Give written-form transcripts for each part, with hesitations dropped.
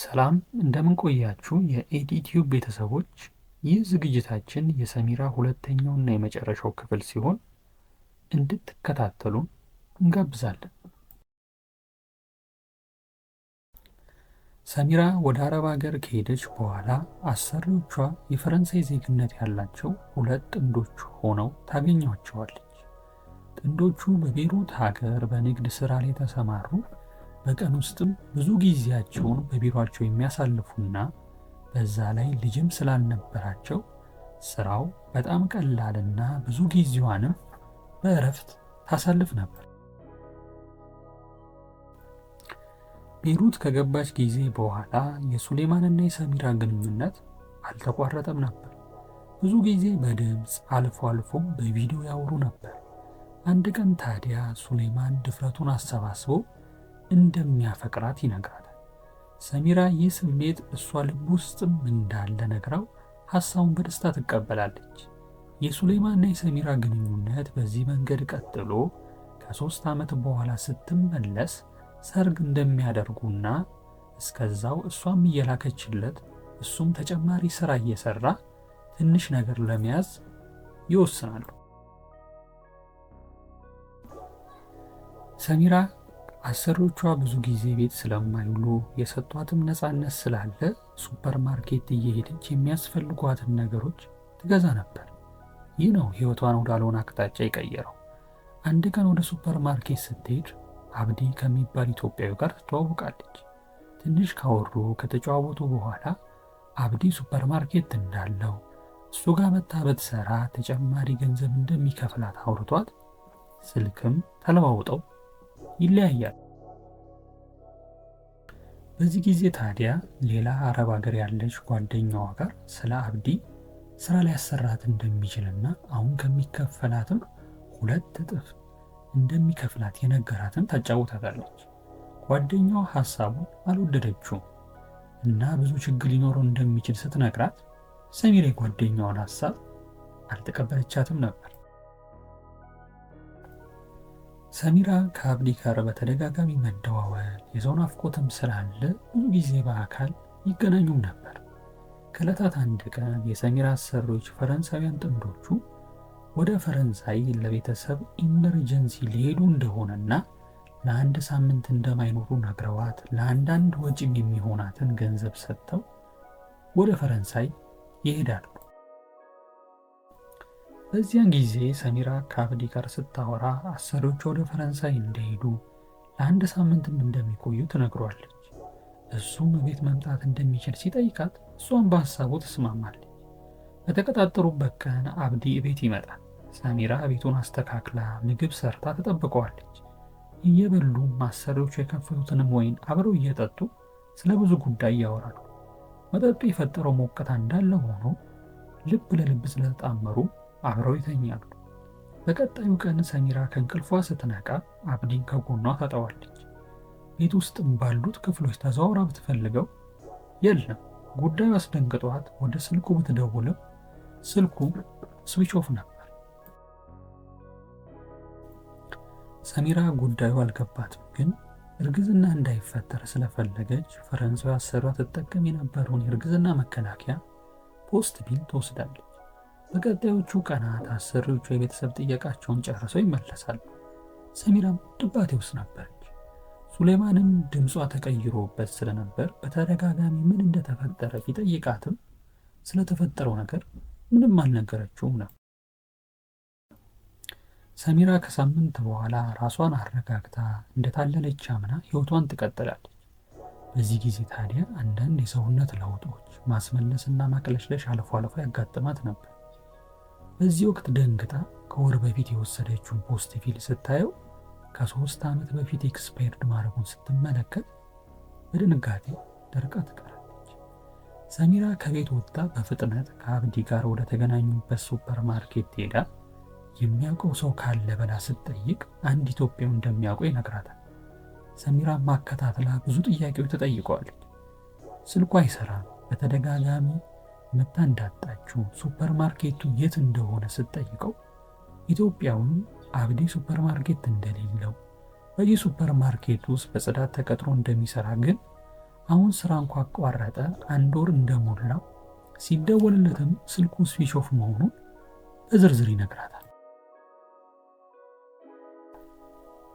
ሰላም እንደምን ቆያችሁ የኤዲቲዩብ ቤተሰቦች። ይህ ዝግጅታችን የሰሚራ ሁለተኛውና የመጨረሻው ክፍል ሲሆን እንድትከታተሉን እንጋብዛለን። ሰሚራ ወደ አረብ ሀገር ከሄደች በኋላ አሰሪዎቿ የፈረንሳይ ዜግነት ያላቸው ሁለት ጥንዶች ሆነው ታገኟቸዋለች። ጥንዶቹ በቤይሩት ሀገር በንግድ ስራ ላይ ተሰማሩ። በቀን ውስጥም ብዙ ጊዜያቸውን በቢሮአቸው የሚያሳልፉና በዛ ላይ ልጅም ስላልነበራቸው ስራው በጣም ቀላልና ብዙ ጊዜዋንም በእረፍት ታሳልፍ ነበር። ቤይሩት ከገባች ጊዜ በኋላ የሱሌማንና የሰሚራ ግንኙነት አልተቋረጠም ነበር። ብዙ ጊዜ በድምፅ አልፎ አልፎም በቪዲዮ ያወሩ ነበር። አንድ ቀን ታዲያ ሱሌማን ድፍረቱን አሰባስቦ እንደሚያፈቅራት ይነግራታል። ሰሚራ ይህ ስሜት እሷ ልብ ውስጥም እንዳለ ነግራው ሐሳቡን በደስታ ትቀበላለች። የሱሌማንና የሰሚራ ግንኙነት በዚህ መንገድ ቀጥሎ ከ3 ዓመት በኋላ ስትመለስ ሰርግ እንደሚያደርጉና እስከዛው እሷም እየላከችለት እሱም ተጨማሪ ስራ እየሰራ ትንሽ ነገር ለመያዝ ይወስናሉ። ሰሚራ አሰሪዎቿ ብዙ ጊዜ ቤት ስለማይውሉ የሰጧትም ነፃነት ስላለ ሱፐር ማርኬት እየሄደች የሚያስፈልጓትን ነገሮች ትገዛ ነበር። ይህ ነው ሕይወቷን ወዳልሆነ አቅጣጫ የቀየረው። አንድ ቀን ወደ ሱፐር ማርኬት ስትሄድ አብዲ ከሚባል ኢትዮጵያዊ ጋር ትተዋወቃለች። ትንሽ ካወሩ ከተጨዋወቱ በኋላ አብዲ ሱፐር ማርኬት እንዳለው እሱ ጋር መታ ብትሰራ ተጨማሪ ገንዘብ እንደሚከፍላት አውርቷት ስልክም ተለዋውጠው ይለያያል። በዚህ ጊዜ ታዲያ ሌላ አረብ ሀገር ያለች ጓደኛዋ ጋር ስለ አብዲ ስራ ሊያሰራት እንደሚችልና አሁን ከሚከፈላትም 2 እጥፍ እንደሚከፍላት የነገራትን ታጫውታታለች። ጓደኛዋ ሐሳቡን አልወደደችውም እና ብዙ ችግር ሊኖረው እንደሚችል ስትነግራት ሰሚራ የጓደኛዋን ሐሳብ አልተቀበለቻትም ነበር። ሰሚራ ከአብዲ ጋር በተደጋጋሚ መደዋወል የሰው ናፍቆትም ስላለ ብዙ ጊዜ በአካል ይገናኙም ነበር። ከዕለታት አንድ ቀን የሰሚራ አሰሪዎች ፈረንሳውያን ጥንዶቹ ወደ ፈረንሳይ ለቤተሰብ ኢመርጀንሲ ሊሄዱ እንደሆነና ለ1 ሳምንት እንደማይኖሩ ነግረዋት ለአንዳንድ ወጪም የሚሆናትን ገንዘብ ሰጥተው ወደ ፈረንሳይ ይሄዳሉ። በዚያን ጊዜ ሰሚራ ከአብዲ ጋር ስታወራ አሰሪዎቿ ወደ ፈረንሳይ እንደሄዱ ለ1 ሳምንትም እንደሚቆዩ ትነግሯለች። እሱም ቤት መምጣት እንደሚችል ሲጠይቃት እሷም በሐሳቡ ትስማማለች። በተቀጣጠሩበት ቀን አብዲ ቤት ይመጣል። ሰሚራ ቤቱን አስተካክላ ምግብ ሰርታ ትጠብቀዋለች። እየበሉ አሰሪዎቹ የከፈቱትንም ወይን አብረው እየጠጡ ስለ ብዙ ጉዳይ ያወራሉ። መጠጡ የፈጠረው ሞቅታ እንዳለ ሆኖ ልብ ለልብ ስለተጣመሩ አብረው ይተኛሉ። በቀጣዩ ቀን ሰሚራ ከእንቅልፏ ስትነቃ አብዲን ከጎኗ ታጠዋለች። ቤት ውስጥም ባሉት ክፍሎች ተዘዋውራ ብትፈልገው የለም። ጉዳዩ አስደንግጧት ወደ ስልኩ ብትደውልም ስልኩ ስዊች ኦፍ ነበር። ሰሚራ ጉዳዩ አልገባትም፣ ግን እርግዝና እንዳይፈጠር ስለፈለገች ፈረንሳዊ አሰሪዋ ትጠቀም የነበረውን የእርግዝና መከላከያ ፖስት ቢል ትወስዳለች። በቀጣዮቹ ቀናት አሰሪዎቹ የቤተሰብ ጥያቄያቸውን ጨርሰው ይመለሳሉ። ሰሚራም ድባቴ ውስጥ ነበረች። ሱሌማንም ድምጿ ተቀይሮበት ስለነበር በተደጋጋሚ ምን እንደተፈጠረ ቢጠይቃትም ስለተፈጠረው ነገር ምንም አልነገረችውም ነበር። ሰሚራ ከሳምንት በኋላ ራሷን አረጋግታ እንደታለለች አምና ሕይወቷን ትቀጥላለች። በዚህ ጊዜ ታዲያ አንዳንድ የሰውነት ለውጦች፣ ማስመለስና ማቅለሽለሽ አልፎ አልፎ ያጋጥማት ነበር። በዚህ ወቅት ደንግጣ ከወር በፊት የወሰደችውን ፖስት ፊል ስታየው ከ3 ዓመት በፊት ኤክስፓየርድ ማድረጉን ስትመለከት በድንጋጤ ደርቃ ትቀራለች። ሰሚራ ከቤት ወጥታ በፍጥነት ከአብዲ ጋር ወደ ተገናኙበት ሱፐር ማርኬት ሄዳ የሚያውቀው ሰው ካለ ብላ ስትጠይቅ አንድ ኢትዮጵያዊ እንደሚያውቀው ይነግራታል። ሰሚራ ማከታተላ ብዙ ጥያቄዎች ተጠይቀዋለች። ስልኩ አይሰራም። በተደጋጋሚ መታ እንዳጣችው ሱፐር ማርኬቱ የት እንደሆነ ስትጠይቀው ኢትዮጵያውን አብዲ ሱፐር ማርኬት እንደሌለው በዚህ ሱፐር ማርኬት ውስጥ በጽዳት ተቀጥሮ እንደሚሰራ ግን አሁን ስራ እንኳ አቋረጠ 1 ወር እንደሞላው ሲደወልለትም ስልኩ ስዊች ኦፍ መሆኑን በዝርዝር ይነግራታል።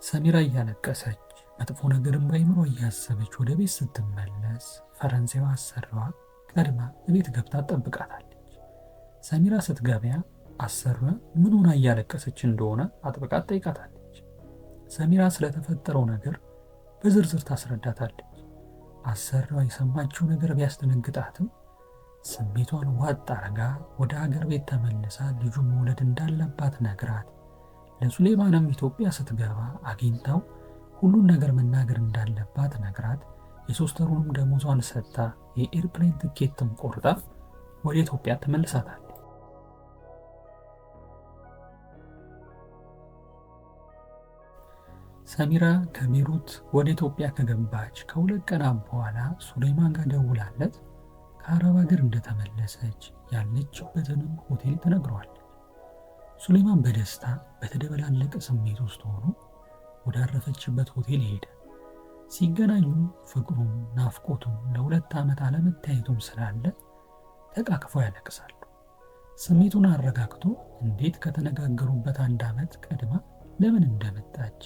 ሰሚራ እያለቀሰች መጥፎ ነገርን በአይምሮ እያሰበች ወደ ቤት ስትመለስ ፈረንሳይዋ አሰሪዋ ቀድማ ቤት ገብታ ጠብቃታለች። ሰሚራ ስትገበያ አሰሪዋ ምን ሆና እያለቀሰች እንደሆነ አጥብቃ ጠይቃታለች። ሰሚራ ስለተፈጠረው ነገር በዝርዝር ታስረዳታለች። አሰሪዋ የሰማችው ነገር ቢያስደነግጣትም ስሜቷን ዋጥ አርጋ ወደ ሀገር ቤት ተመልሳ ልጁን መውለድ እንዳለባት ነግራት ለሱሌማንም ኢትዮጵያ ስትገባ አግኝታው ሁሉን ነገር መናገር እንዳለባት ነግራት የ3 ወሩንም ደሞዟን ሰጥታ የኤርፕሌን ትኬትም ቆርጣ ወደ ኢትዮጵያ ተመልሳታለች። ሰሚራ ከቤሩት ወደ ኢትዮጵያ ከገባች ከ2 ቀናት በኋላ ሱሌማን ጋር ደውላለት ከአረብ ሀገር እንደተመለሰች ያለችበትንም ሆቴል ትነግረዋለች። ሱሌማን በደስታ በተደበላለቀ ስሜት ውስጥ ሆኖ ወዳረፈችበት ሆቴል ሄደ። ሲገናኙ ፍቅሩም ናፍቆቱም ለ2 ዓመት አለመታየቱም ስላለ ተቃቅፈው ያለቅሳሉ። ስሜቱን አረጋግቶ እንዴት ከተነጋገሩበት 1 ዓመት ቀድማ ለምን እንደመጣች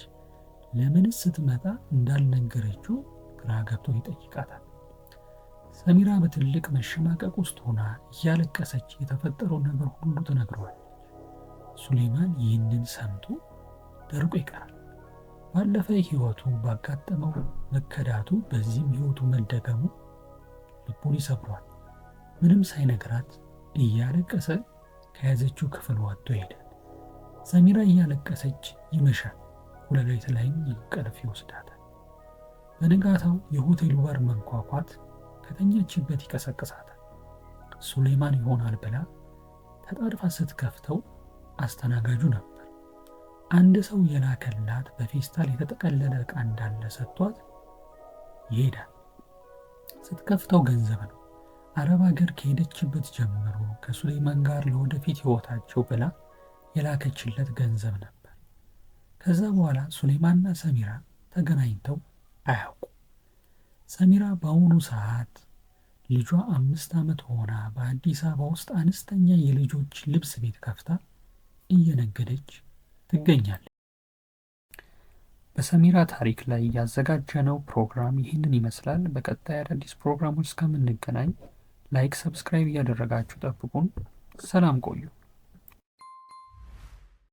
ለምንስ ስትመጣ እንዳልነገረችው ግራ ገብቶ ይጠይቃታል። ሰሚራ በትልቅ መሸማቀቅ ውስጥ ሆና እያለቀሰች የተፈጠረውን ነገር ሁሉ ትነግረዋለች። ሱሌማን ይህንን ሰምቶ ደርቆ ይቀራል። ባለፈ ሕይወቱ ባጋጠመው መከዳቱ በዚህም ሕይወቱ መደገሙ ልቡን ይሰብሯል። ምንም ሳይነግራት እያለቀሰ ከያዘችው ክፍል ወጥቶ ይሄዳል። ሰሚራ እያለቀሰች ይመሻል። ሁለሌት ላይም እንቅልፍ ይወስዳታል። በንጋታው የሆቴሉ በር መንኳኳት ከተኛችበት ይቀሰቅሳታል። ሱሌማን ይሆናል ብላ ተጣድፋ ስትከፍተው አስተናጋጁ ነበር። አንድ ሰው የላከላት በፌስታል የተጠቀለለ ዕቃ እንዳለ ሰጥቷት ይሄዳል። ስትከፍተው ገንዘብ ነው። አረብ ሀገር ከሄደችበት ጀምሮ ከሱሌማን ጋር ለወደፊት ሕይወታቸው ብላ የላከችለት ገንዘብ ነበር። ከዛ በኋላ ሱሌማንና ሰሚራ ተገናኝተው አያውቁ። ሰሚራ በአሁኑ ሰዓት ልጇ 5 ዓመት ሆና በአዲስ አበባ ውስጥ አነስተኛ የልጆች ልብስ ቤት ከፍታ እየነገደች ትገኛለች። በሰሚራ ታሪክ ላይ ያዘጋጀነው ፕሮግራም ይህንን ይመስላል። በቀጣይ አዳዲስ ፕሮግራሞች እስከምንገናኝ ላይክ፣ ሰብስክራይብ እያደረጋችሁ ጠብቁን። ሰላም ቆዩ።